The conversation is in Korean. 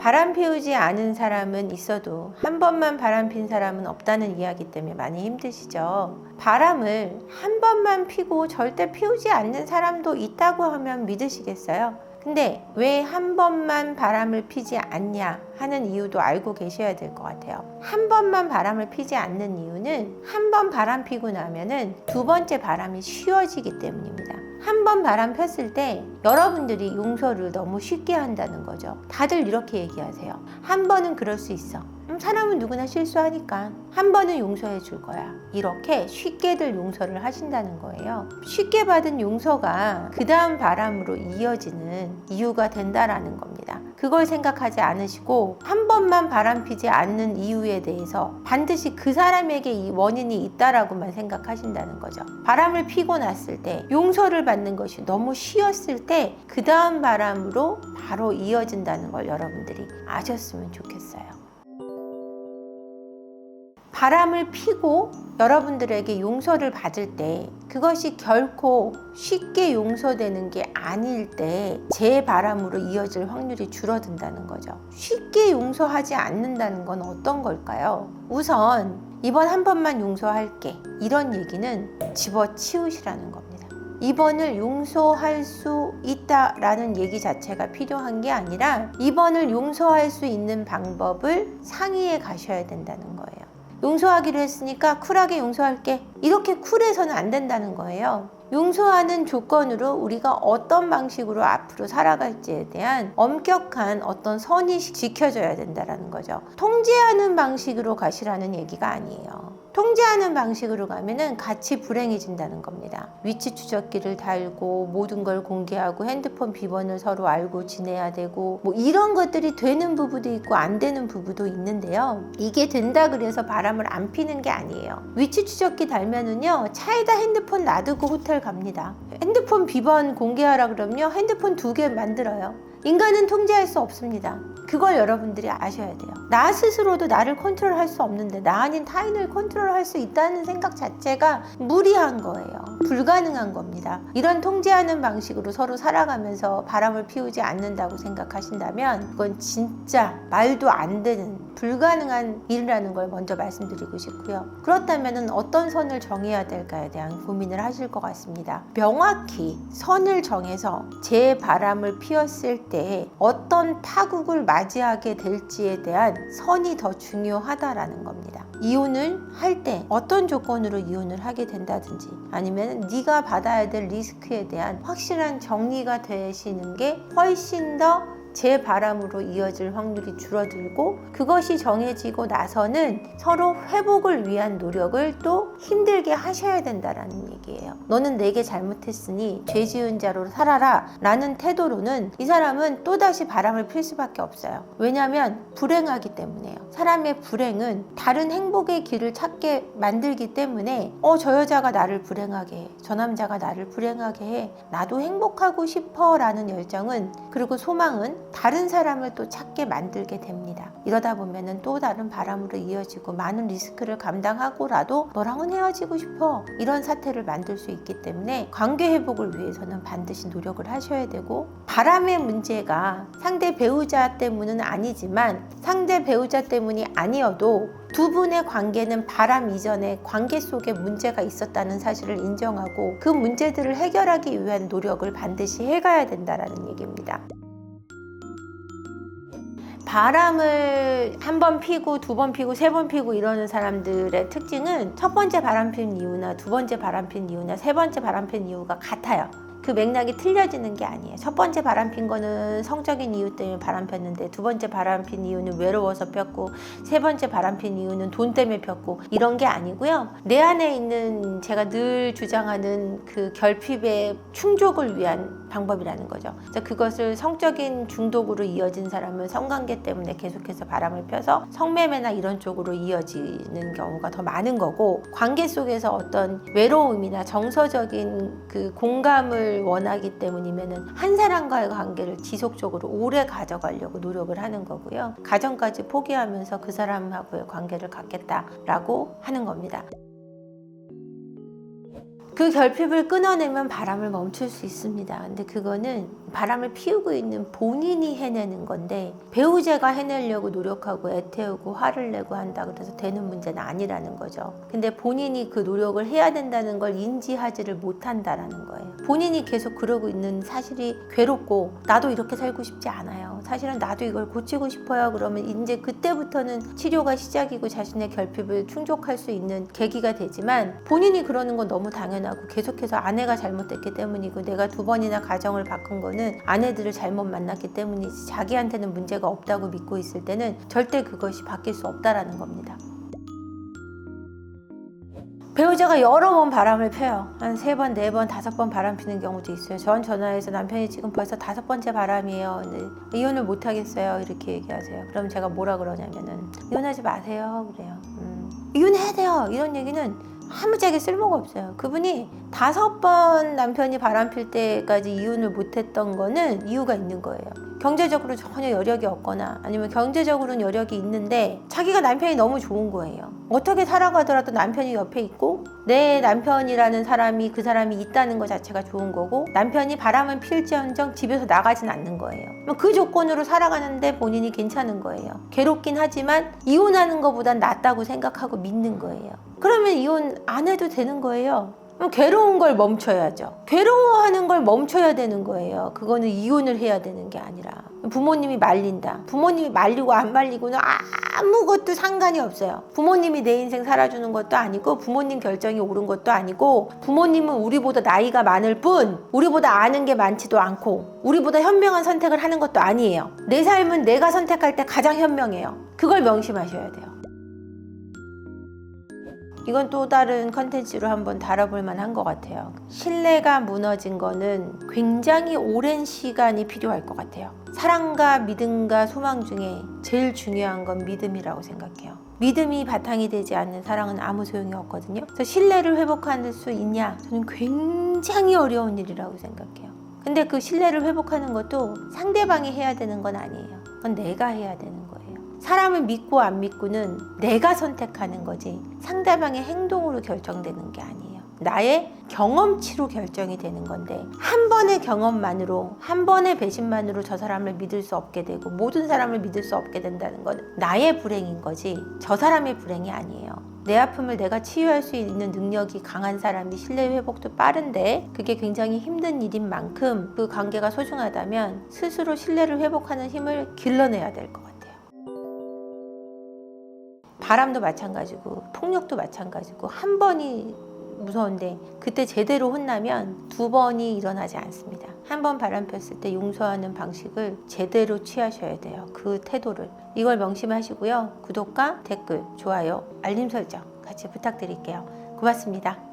바람 피우지 않은 사람은 있어도 한 번만 바람 핀 사람은 없다는 이야기 때문에 많이 힘드시죠. 바람을 한 번만 피고 절대 피우지 않는 사람도 있다고 하면 믿으시겠어요? 근데 왜 한 번만 바람을 피지 않냐 하는 이유도 알고 계셔야 될 것 같아요. 한 번만 바람을 피지 않는 이유는 한 번 바람 피고 나면은 두 번째 바람이 쉬워지기 때문입니다. 한 번 바람 폈을 때 여러분들이 용서를 너무 쉽게 한다는 거죠. 다들 이렇게 얘기하세요. 한 번은 그럴 수 있어. 사람은 누구나 실수하니까 한 번은 용서해 줄 거야. 이렇게 쉽게들 용서를 하신다는 거예요. 쉽게 받은 용서가 그 다음 바람으로 이어지는 이유가 된다라는 겁니다. 그걸 생각하지 않으시고 한 번만 바람 피지 않는 이유에 대해서 반드시 그 사람에게 이 원인이 있다라고만 생각하신다는 거죠. 바람을 피고 났을 때 용서를 받는 것이 너무 쉬웠을 때 그 다음 바람으로 바로 이어진다는 걸 여러분들이 아셨으면 좋겠어요. 바람을 피고 여러분들에게 용서를 받을 때 그것이 결코 쉽게 용서되는 게 아닐 때 제 바람으로 이어질 확률이 줄어든다는 거죠. 쉽게 용서하지 않는다는 건 어떤 걸까요? 우선 이번 한 번만 용서할게, 이런 얘기는 집어치우시라는 겁니다. 이번을 용서할 수 있다라는 얘기 자체가 필요한 게 아니라 이번을 용서할 수 있는 방법을 상의해 가셔야 된다는 거예요. 용서하기로 했으니까 쿨하게 용서할게, 이렇게 쿨해서는 안 된다는 거예요. 용서하는 조건으로 우리가 어떤 방식으로 앞으로 살아갈지에 대한 엄격한 어떤 선이 지켜져야 된다는 거죠. 통제하는 방식으로 가시라는 얘기가 아니에요. 통제하는 방식으로 가면은 같이 불행해진다는 겁니다. 위치 추적기를 달고 모든 걸 공개하고 핸드폰 비번을 서로 알고 지내야 되고 뭐 이런 것들이 되는 부부도 있고 안 되는 부부도 있는데요. 이게 된다 그래서 바람을 안 피는 게 아니에요. 위치 추적기 달면은요, 차에다 핸드폰 놔두고 호텔 갑니다. 핸드폰 비번 공개하라 그러면요, 핸드폰 2개 만들어요. 인간은 통제할 수 없습니다. 그걸 여러분들이 아셔야 돼요. 나 스스로도 나를 컨트롤할 수 없는데 나 아닌 타인을 컨트롤할 수 있다는 생각 자체가 무리한 거예요. 불가능한 겁니다. 이런 통제하는 방식으로 서로 살아가면서 바람을 피우지 않는다고 생각하신다면 그건 진짜 말도 안 되는 불가능한 일이라는 걸 먼저 말씀드리고 싶고요. 그렇다면 어떤 선을 정해야 될까에 대한 고민을 하실 것 같습니다. 명확히 선을 정해서 제 바람을 피웠을 때 어떤 타국을 맞이하게 될지에 대한 선이 더 중요하다라는 겁니다. 이혼을 할 때 어떤 조건으로 이혼을 하게 된다든지 아니면 네가 받아야 될 리스크에 대한 확실한 정리가 되시는 게 훨씬 더 제 바람으로 이어질 확률이 줄어들고 그것이 정해지고 나서는 서로 회복을 위한 노력을 또 힘들게 하셔야 된다라는 얘기예요. 너는 내게 잘못했으니 죄 지은 자로 살아라 라는 태도로는 이 사람은 또다시 바람을 필 수밖에 없어요. 왜냐하면 불행하기 때문에요. 사람의 불행은 다른 행복의 길을 찾게 만들기 때문에 저 여자가 나를 불행하게 해, 저 남자가 나를 불행하게 해, 나도 행복하고 싶어 라는 열정은, 그리고 소망은 다른 사람을 또 찾게 만들게 됩니다. 이러다 보면은 또 다른 바람으로 이어지고 많은 리스크를 감당하고라도 너랑은 헤어지고 싶어, 이런 사태를 만들 수 있기 때문에 관계 회복을 위해서는 반드시 노력을 하셔야 되고, 바람의 문제가 상대 배우자 때문은 아니지만 상대 배우자 때문이 아니어도 두 분의 관계는 바람 이전에 관계 속에 문제가 있었다는 사실을 인정하고 그 문제들을 해결하기 위한 노력을 반드시 해가야 된다는 얘기입니다. 바람을 한 번 피고 두 번 피고 세 번 피고 이러는 사람들의 특징은 첫 번째 바람 핀 이유나 두 번째 바람 핀 이유나 세 번째 바람 핀 이유가 같아요. 그 맥락이 틀려지는 게 아니에요. 첫 번째 바람 핀 거는 성적인 이유 때문에 바람 폈는데 두 번째 바람 핀 이유는 외로워서 폈고 세 번째 바람 핀 이유는 돈 때문에 폈고, 이런 게 아니고요. 내 안에 있는 제가 늘 주장하는 그 결핍의 충족을 위한 방법이라는 거죠. 그래서 그것을 성적인 중독으로 이어진 사람은 성관계 때문에 계속해서 바람을 펴서 성매매나 이런 쪽으로 이어지는 경우가 더 많은 거고, 관계 속에서 어떤 외로움이나 정서적인 그 공감을 원하기 때문이면은 한 사람과의 관계를 지속적으로 오래 가져가려고 노력을 하는 거고요. 가정까지 포기하면서 그 사람하고의 관계를 갖겠다라고 하는 겁니다. 그 결핍을 끊어내면 바람을 멈출 수 있습니다. 근데 그거는 바람을 피우고 있는 본인이 해내는 건데 배우자가 해내려고 노력하고 애태우고 화를 내고 한다 그래서 되는 문제는 아니라는 거죠. 근데 본인이 그 노력을 해야 된다는 걸 인지하지를 못한다라는 거예요. 본인이 계속 그러고 있는 사실이 괴롭고 나도 이렇게 살고 싶지 않아요. 사실은 나도 이걸 고치고 싶어요. 그러면 이제 그때부터는 치료가 시작이고 자신의 결핍을 충족할 수 있는 계기가 되지만 본인이 그러는 건 너무 당연하고 계속해서 아내가 잘못됐기 때문이고 내가 2번이나 가정을 바꾼 거는 아내들을 잘못 만났기 때문이지 자기한테는 문제가 없다고 믿고 있을 때는 절대 그것이 바뀔 수 없다라는 겁니다. 배우자가 여러 번 바람을 펴요. 한 3번, 4번, 5번 바람 피는 경우도 있어요. 전 전화해서 남편이 지금 벌써 5번째 바람이에요. 근데 이혼을 못 하겠어요. 이렇게 얘기하세요. 그럼 제가 뭐라 그러냐면은 이혼하지 마세요. 그래요. 이혼해야 돼요. 이런 얘기는 아무짝에 쓸모가 없어요. 그분이 5번 남편이 바람 필 때까지 이혼을 못했던 거는 이유가 있는 거예요. 경제적으로 전혀 여력이 없거나 아니면 경제적으로는 여력이 있는데 자기가 남편이 너무 좋은 거예요. 어떻게 살아가더라도 남편이 옆에 있고 내 남편이라는 사람이 그 사람이 있다는 것 자체가 좋은 거고 남편이 바람은 필지언정 집에서 나가진 않는 거예요. 그 조건으로 살아가는데 본인이 괜찮은 거예요. 괴롭긴 하지만 이혼하는 것보단 낫다고 생각하고 믿는 거예요. 그러면 이혼 안 해도 되는 거예요. 그럼 괴로운 걸 멈춰야죠. 괴로워하는 걸 멈춰야 되는 거예요. 그거는 이혼을 해야 되는 게 아니라. 부모님이 말린다. 부모님이 말리고 안 말리고는 아무것도 상관이 없어요. 부모님이 내 인생 살아주는 것도 아니고 부모님 결정이 옳은 것도 아니고 부모님은 우리보다 나이가 많을 뿐 우리보다 아는 게 많지도 않고 우리보다 현명한 선택을 하는 것도 아니에요. 내 삶은 내가 선택할 때 가장 현명해요. 그걸 명심하셔야 돼요. 이건 또 다른 컨텐츠로 한번 다뤄볼 만한 것 같아요. 신뢰가 무너진 거는 굉장히 오랜 시간이 필요할 것 같아요. 사랑과 믿음과 소망 중에 제일 중요한 건 믿음이라고 생각해요. 믿음이 바탕이 되지 않는 사랑은 아무 소용이 없거든요. 그래서 신뢰를 회복할 수 있냐? 저는 굉장히 어려운 일이라고 생각해요. 근데 그 신뢰를 회복하는 것도 상대방이 해야 되는 건 아니에요. 그건 내가 해야 되는 거예요. 사람을 믿고 안 믿고는 내가 선택하는 거지 상대방의 행동으로 결정되는 게 아니에요. 나의 경험치로 결정이 되는 건데 한 번의 경험만으로 한 번의 배신만으로 저 사람을 믿을 수 없게 되고 모든 사람을 믿을 수 없게 된다는 건 나의 불행인 거지 저 사람의 불행이 아니에요. 내 아픔을 내가 치유할 수 있는 능력이 강한 사람이 신뢰 회복도 빠른데 그게 굉장히 힘든 일인 만큼 그 관계가 소중하다면 스스로 신뢰를 회복하는 힘을 길러내야 될 것 같아요. 바람도 마찬가지고 폭력도 마찬가지고 한 번이 무서운데 그때 제대로 혼나면 2번이 일어나지 않습니다. 한 번 바람 폈을 때 용서하는 방식을 제대로 취하셔야 돼요. 그 태도를. 이걸 명심하시고요. 구독과 댓글, 좋아요, 알림 설정 같이 부탁드릴게요. 고맙습니다.